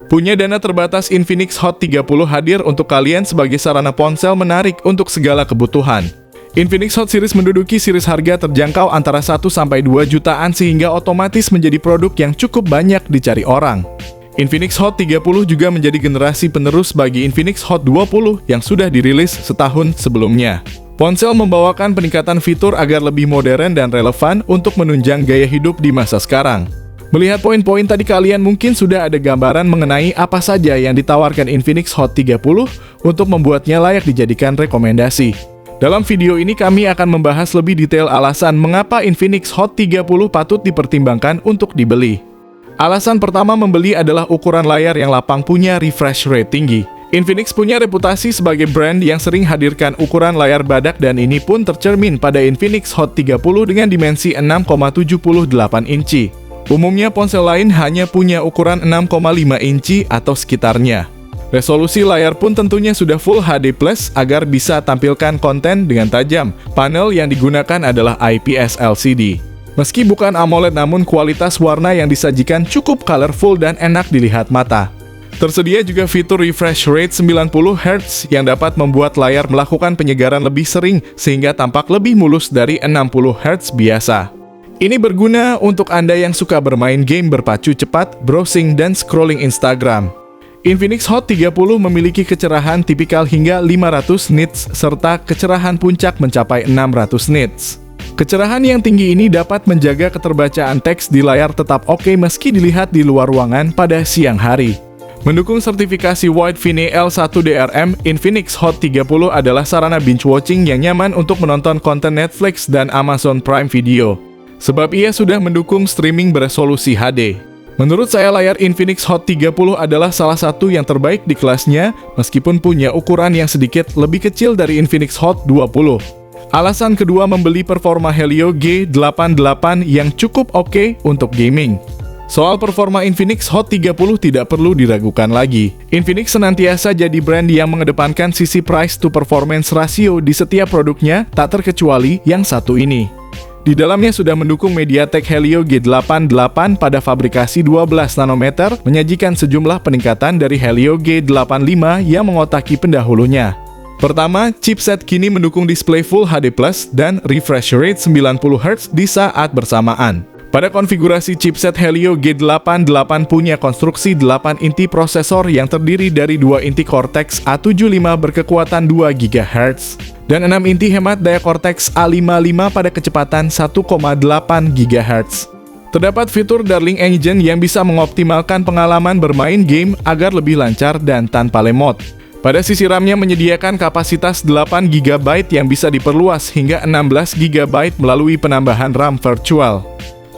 Punya dana terbatas, Infinix Hot 30 hadir untuk kalian sebagai sarana ponsel menarik untuk segala kebutuhan. Infinix Hot Series menduduki series harga terjangkau antara 1-2 jutaan sehingga otomatis menjadi produk yang cukup banyak dicari orang. Infinix Hot 30 juga menjadi generasi penerus bagi Infinix Hot 20 yang sudah dirilis setahun sebelumnya. Ponsel membawakan peningkatan fitur agar lebih modern dan relevan untuk menunjang gaya hidup di masa sekarang. Melihat poin-poin tadi, kalian mungkin sudah ada gambaran mengenai apa saja yang ditawarkan Infinix Hot 30 untuk membuatnya layak dijadikan rekomendasi. Dalam video ini kami akan membahas lebih detail alasan mengapa Infinix Hot 30 patut dipertimbangkan untuk dibeli. Alasan pertama membeli adalah ukuran layar yang lapang punya refresh rate tinggi. Infinix punya reputasi sebagai brand yang sering hadirkan ukuran layar badak dan ini pun tercermin pada Infinix Hot 30 dengan dimensi 6,78 inci. Umumnya ponsel lain hanya punya ukuran 6,5 inci atau sekitarnya. Resolusi layar pun tentunya sudah Full HD Plus agar bisa tampilkan konten dengan tajam. Panel yang digunakan adalah IPS LCD. Meski bukan AMOLED, namun kualitas warna yang disajikan cukup colorful dan enak dilihat mata. Tersedia juga fitur refresh rate 90 Hz yang dapat membuat layar melakukan penyegaran lebih sering sehingga tampak lebih mulus dari 60 Hz biasa. Ini berguna untuk Anda yang suka bermain game berpacu cepat, browsing, dan scrolling Instagram. Infinix Hot 30 memiliki kecerahan tipikal hingga 500 nits serta kecerahan puncak mencapai 600 nits. Kecerahan yang tinggi ini dapat menjaga keterbacaan teks di layar tetap oke meski dilihat di luar ruangan pada siang hari. Mendukung sertifikasi White Vine L1 DRM, Infinix Hot 30 adalah sarana binge watching yang nyaman untuk menonton konten Netflix dan Amazon Prime Video. Sebab ia sudah mendukung streaming beresolusi HD. Menurut saya layar Infinix Hot 30 adalah salah satu yang terbaik di kelasnya, meskipun punya ukuran yang sedikit lebih kecil dari Infinix Hot 20. Alasan kedua membeli performa Helio G88 yang cukup oke untuk gaming. Soal performa Infinix Hot 30 tidak perlu diragukan lagi. Infinix senantiasa jadi brand yang mengedepankan sisi price to performance ratio di setiap produknya, tak terkecuali yang satu ini. Di dalamnya sudah mendukung MediaTek Helio G88 pada fabrikasi 12 nanometer, menyajikan sejumlah peningkatan dari Helio G85 yang mengotaki pendahulunya. Pertama, chipset kini mendukung display Full HD Plus dan refresh rate 90 Hz di saat bersamaan. Pada konfigurasi chipset Helio G88 punya konstruksi 8 inti prosesor yang terdiri dari 2 inti Cortex A75 berkekuatan 2 GHz. Dan 6 inti hemat daya Cortex A55 pada kecepatan 1,8 GHz. Terdapat fitur Darling Engine yang bisa mengoptimalkan pengalaman bermain game agar lebih lancar dan tanpa lemot. Pada sisi RAM-nya menyediakan kapasitas 8 GB yang bisa diperluas hingga 16 GB melalui penambahan RAM virtual.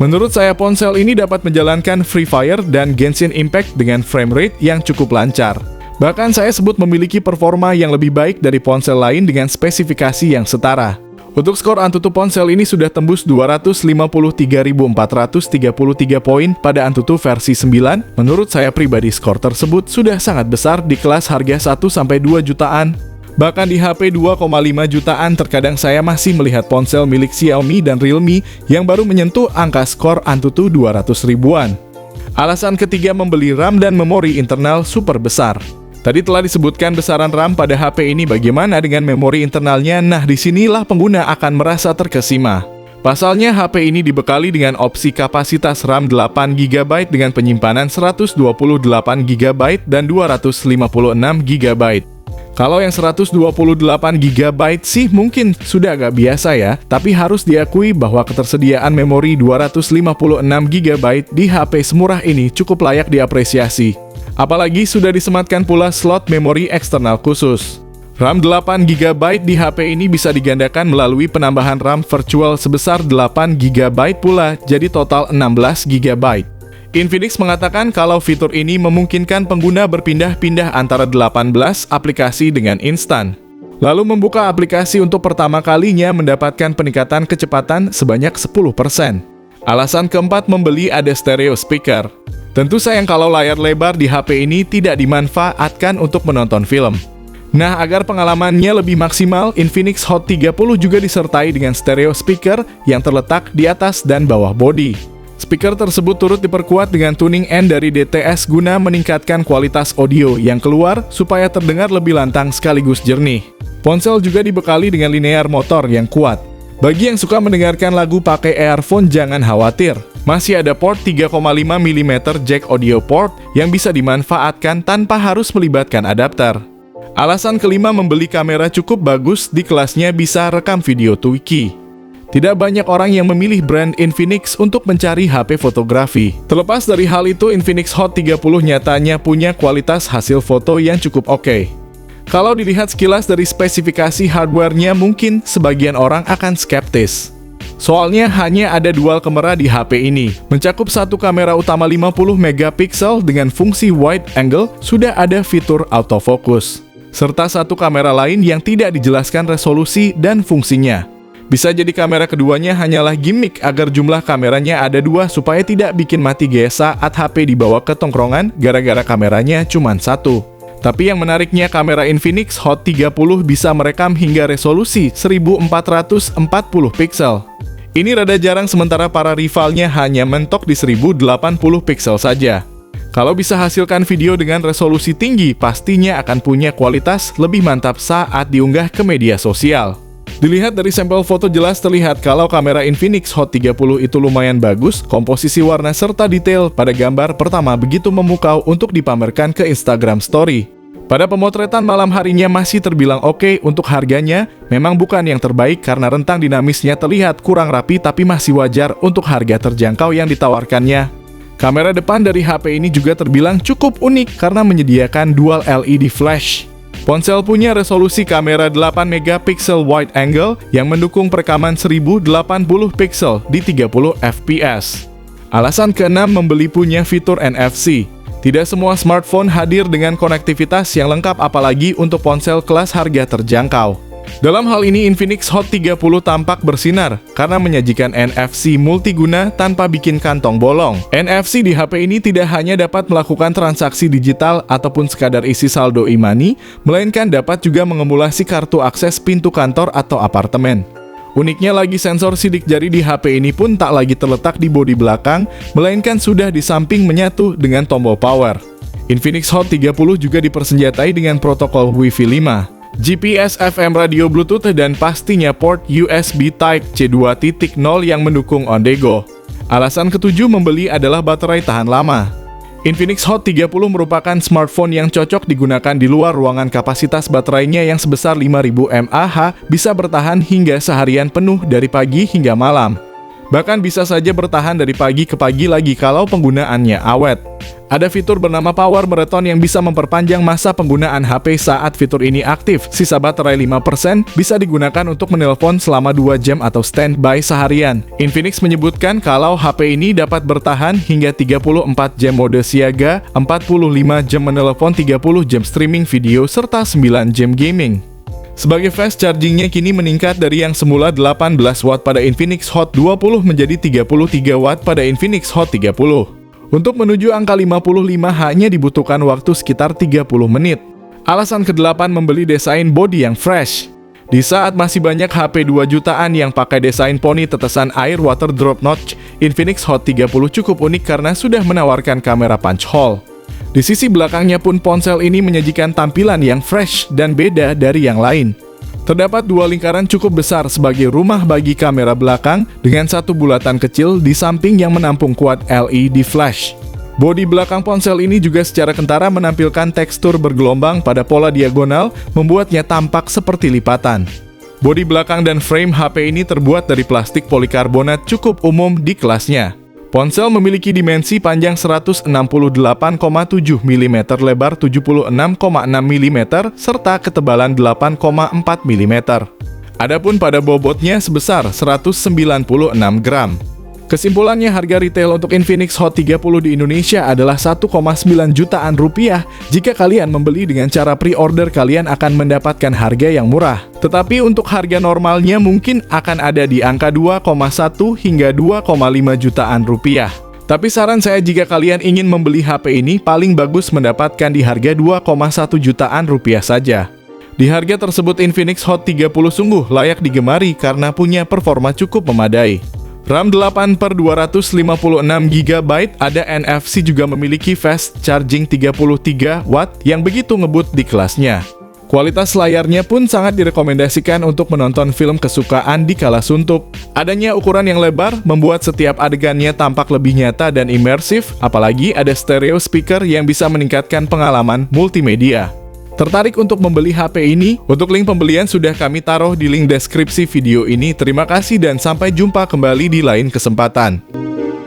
Menurut saya ponsel ini dapat menjalankan Free Fire dan Genshin Impact dengan frame rate yang cukup lancar. Bahkan saya sebut memiliki performa yang lebih baik dari ponsel lain dengan spesifikasi yang setara. Untuk skor Antutu ponsel ini sudah tembus 253.433 poin pada Antutu versi 9. Menurut saya pribadi skor tersebut sudah sangat besar di kelas harga 1-2 jutaan. Bahkan di HP 2,5 jutaan terkadang saya masih melihat ponsel milik Xiaomi dan Realme yang baru menyentuh angka skor Antutu 200 ribuan. Alasan ketiga membeli RAM dan memori internal super besar. Tadi telah disebutkan besaran RAM pada HP ini, bagaimana dengan memori internalnya? Nah, disinilah pengguna akan merasa terkesima. Pasalnya HP ini dibekali dengan opsi kapasitas RAM 8 GB dengan penyimpanan 128 GB dan 256 GB. Kalau yang 128 GB sih mungkin sudah agak biasa ya, tapi harus diakui bahwa ketersediaan memori 256 GB di HP semurah ini cukup layak diapresiasi. Apalagi sudah disematkan pula slot memori eksternal khusus. RAM 8 GB di HP ini bisa digandakan melalui penambahan RAM virtual sebesar 8 GB pula, jadi total 16 GB. Infinix mengatakan kalau fitur ini memungkinkan pengguna berpindah-pindah antara 18 aplikasi dengan instan. Lalu membuka aplikasi untuk pertama kalinya mendapatkan peningkatan kecepatan sebanyak 10%. Alasan keempat membeli ada stereo speaker. Tentu sayang kalau layar lebar di HP ini tidak dimanfaatkan untuk menonton film. Nah, agar pengalamannya lebih maksimal, Infinix Hot 30 juga disertai dengan stereo speaker yang terletak di atas dan bawah bodi. Speaker tersebut turut diperkuat dengan tuning N dari DTS guna meningkatkan kualitas audio yang keluar supaya terdengar lebih lantang sekaligus jernih. Ponsel juga dibekali dengan linear motor yang kuat. Bagi yang suka mendengarkan lagu pakai earphone jangan khawatir. Masih ada port 3,5 mm jack audio port yang bisa dimanfaatkan tanpa harus melibatkan adapter. Alasan kelima membeli kamera cukup bagus di kelasnya bisa rekam video 2K. Tidak banyak orang yang memilih brand Infinix untuk mencari HP fotografi. Terlepas dari hal itu, Infinix Hot 30 nyatanya punya kualitas hasil foto yang cukup oke. Kalau dilihat sekilas dari spesifikasi hardware-nya, mungkin sebagian orang akan skeptis. Soalnya hanya ada dual kamera di HP ini. Mencakup satu kamera utama 50 megapiksel dengan fungsi wide angle, sudah ada fitur autofocus. Serta satu kamera lain yang tidak dijelaskan resolusi dan fungsinya. Bisa jadi kamera keduanya hanyalah gimmick agar jumlah kameranya ada dua supaya tidak bikin mati gaya saat HP dibawa ke tongkrongan gara-gara kameranya cuma satu. Tapi yang menariknya kamera Infinix Hot 30 bisa merekam hingga resolusi 1440 piksel. Ini rada jarang sementara para rivalnya hanya mentok di 1080 piksel saja. Kalau bisa hasilkan video dengan resolusi tinggi, pastinya akan punya kualitas lebih mantap saat diunggah ke media sosial. Dilihat dari sampel foto jelas terlihat kalau kamera Infinix Hot 30 itu lumayan bagus, komposisi warna serta detail pada gambar pertama begitu memukau untuk dipamerkan ke Instagram Story. Pada pemotretan malam harinya masih terbilang oke. Untuk harganya, memang bukan yang terbaik karena rentang dinamisnya terlihat kurang rapi tapi masih wajar untuk harga terjangkau yang ditawarkannya. Kamera depan dari HP ini juga terbilang cukup unik karena menyediakan dual LED flash. Ponsel punya resolusi kamera 8 megapiksel wide angle yang mendukung perekaman 1080 piksel di 30 fps. Alasan keenam membeli punya fitur NFC. Tidak semua smartphone hadir dengan konektivitas yang lengkap apalagi untuk ponsel kelas harga terjangkau. Dalam hal ini Infinix Hot 30 tampak bersinar karena menyajikan NFC multiguna tanpa bikin kantong bolong. NFC di HP ini tidak hanya dapat melakukan transaksi digital ataupun sekadar isi saldo e-money, melainkan dapat juga mengemulasi kartu akses pintu kantor atau apartemen. Uniknya lagi sensor sidik jari di HP ini pun tak lagi terletak di bodi belakang, melainkan sudah di samping menyatu dengan tombol power. Infinix Hot 30 juga dipersenjatai dengan protokol Wi-Fi 5, GPS FM radio Bluetooth dan pastinya port USB Type-C 2.0 yang mendukung on-the-go. Alasan ketujuh membeli adalah baterai tahan lama. Infinix Hot 30 merupakan smartphone yang cocok digunakan di luar ruangan. Kapasitas baterainya yang sebesar 5000 mAh bisa bertahan hingga seharian penuh dari pagi hingga malam. Bahkan bisa saja bertahan dari pagi ke pagi lagi kalau penggunaannya awet. Ada fitur bernama Power Marathon yang bisa memperpanjang masa penggunaan HP saat fitur ini aktif. Sisa baterai 5% bisa digunakan untuk menelpon selama 2 jam atau standby seharian. Infinix menyebutkan kalau HP ini dapat bertahan hingga 34 jam mode siaga, 45 jam menelpon, 30 jam streaming video, serta 9 jam gaming. Sebagai fast chargingnya kini meningkat dari yang semula 18 watt pada Infinix Hot 20 menjadi 33 watt pada Infinix Hot 30. Untuk menuju angka 55 hanya dibutuhkan waktu sekitar 30 menit. Alasan ke-8 membeli desain bodi yang fresh. Di saat masih banyak HP 2 jutaan yang pakai desain poni tetesan air water drop notch, Infinix Hot 30 cukup unik karena sudah menawarkan kamera punch hole. Di sisi belakangnya pun ponsel ini menyajikan tampilan yang fresh dan beda dari yang lain. Terdapat dua lingkaran cukup besar sebagai rumah bagi kamera belakang dengan satu bulatan kecil di samping yang menampung kuat LED flash. Bodi belakang ponsel ini juga secara kentara menampilkan tekstur bergelombang pada pola diagonal, membuatnya tampak seperti lipatan. Bodi belakang dan frame HP ini terbuat dari plastik polikarbonat cukup umum di kelasnya. Ponsel memiliki dimensi panjang 168,7 mm, lebar 76,6 mm, serta ketebalan 8,4 mm. Adapun pada bobotnya sebesar 196 gram. Kesimpulannya, harga retail untuk Infinix Hot 30 di Indonesia adalah 1,9 jutaan rupiah. Jika kalian membeli dengan cara pre-order, kalian akan mendapatkan harga yang murah. Tetapi untuk harga normalnya mungkin akan ada di angka 2,1 hingga 2,5 jutaan rupiah. Tapi saran saya jika kalian ingin membeli HP ini, paling bagus mendapatkan di harga 2,1 jutaan rupiah saja. Di harga tersebut Infinix Hot 30 sungguh layak digemari karena punya performa cukup memadai. RAM 8/256 GB, ada NFC, juga memiliki fast charging 33 watt yang begitu ngebut di kelasnya. Kualitas layarnya pun sangat direkomendasikan untuk menonton film kesukaan di kala suntuk. Adanya ukuran yang lebar membuat setiap adegannya tampak lebih nyata dan imersif, apalagi ada stereo speaker yang bisa meningkatkan pengalaman multimedia. Tertarik untuk membeli HP ini? Untuk link pembelian sudah kami taruh di link deskripsi video ini. Terima kasih dan sampai jumpa kembali di lain kesempatan.